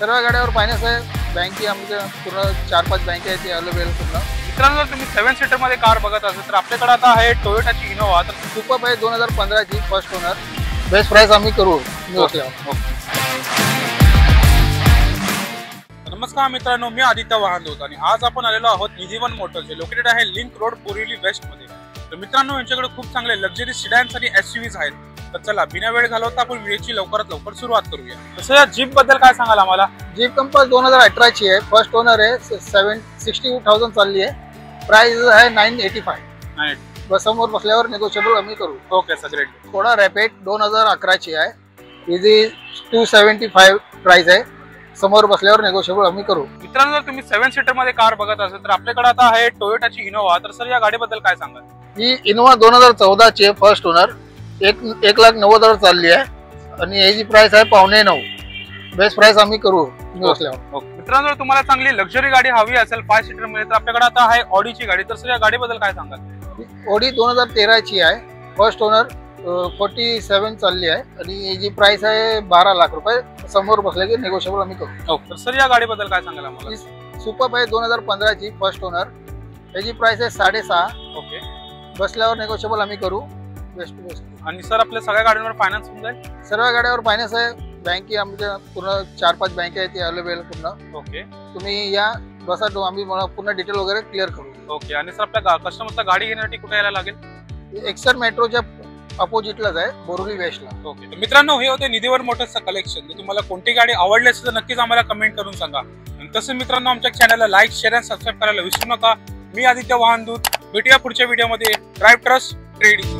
सर्व गाड्यावर फायनान्स आहे। बँकी आमच्या पूर्ण 4-5 बँक आहेत ते अवेलेबल पूर्ण। मित्रांनो, जर तुम्ही 7 सीटर मध्ये कार बघत असाल तर आपल्याकडे आता आहे टोयोटाची इनोवा। तर सुपर आहे 2015 ची फर्स्ट ओनर। बेस्ट प्राइस आम्ही करू। नमस्कार मित्रांनो, मी आदित्य वाहनदूत आणि आज आपण आलेलो आहोत निधिवन मोटर्स, जे लोकेटेड आहे लिंक रोड, बोरिवली वेस्ट मध्ये। तर मित्रांनो, यांच्याकडे खूप चांगले लक्झरी सिडॅन्स आणि एसयूव्हीज आहेत। तर चला बिना वेळ घालवता आपण व्हिडिओची लवकरात लवकर सुरुवात करूया। तसं या जीप बद्दल काय सांगाल आम्हाला? जीप कंपास 2018 ची आहे, फर्स्ट ओनर आहे। 762,000 चालली आहे। प्राइस आहे 985। बस समोर बसल्यावर नेगोशिएबल आम्ही करू। Okay sir, great. थोडा रॅपिड 2011 ची आहे। इझी 275 प्राइस आहे। समोर बसल्यावर नेगोशिएबल आम्ही करू। मित्रांनो, जर तुम्ही 7 सीटर मध्ये कार बघत असाल तर आपल्याकडे आता आहे टोयोटाची इनोवा। तर सर या गाडीबद्दल काय सांगाल? ही इनोवा 2014 ची आहे, फर्स्ट ओनर। 1,90,000 चालली आहे आणि याची प्राइस आहे 8.95। बेस्ट प्राइस आम्ही करू बसल्यावर। मित्रांनो, जर तुम्हाला चांगली लक्झरी गाडी हवी असेल 5 सीटर मध्ये तर आपल्याकडे आता आहे ऑडीची गाडी। तर सर या गाडीबद्दल काय सांगाल? ऑडी 2013 ची आहे, फर्स्ट ओनर। 47 चालली आहे आणि याची प्राइस आहे 12 लाख रुपये। समोर बसले की नेगोशिएबल आम्ही करू। तर सर या गाडीबद्दल काय सांगाल आम्हाला? सुपर आहे 2015 ची फर्स्ट ओनर। याची प्राइस आहे 6.5। ओके, बसल्यावर नेगोशिएबल आम्ही करू। Best to best. आणि सर आपल्या सगळ्या गाड्यांवर फायनान्स होऊन जाईल? सर्व गाड्यावर फायनान्स आहे। बँकी आमच्या पूर्ण 4-5 बँक आहेत ते अवेलेबल पूर्ण। ओके, तुम्ही या बसा, आम्ही पूर्ण डिटेल वगैरे क्लिअर करू। ओके। आणि सर आपल्या कस्टमरला गाडी घेण्यासाठी कुठे यायला लागेल? एक्सर मेट्रोच्या अपोजिटलाच आहे, बोरिवली वेस्टला। ओके, तर मित्रांनो, हे होते निधिवन मोटर्सचं कलेक्शन। जर तुम्हाला कोणती गाडी आवडली असेल तर नक्कीच आम्हाला कमेंट करून सांगा। आणि तसं मित्रांनो, आमच्या चॅनलला लाईक, शेअर आणि सबस्क्राईब करायला विसरू नका। मी आदित्य वाहनदूत, भेटूया पुढच्या व्हिडिओमध्ये। Drive trust trading.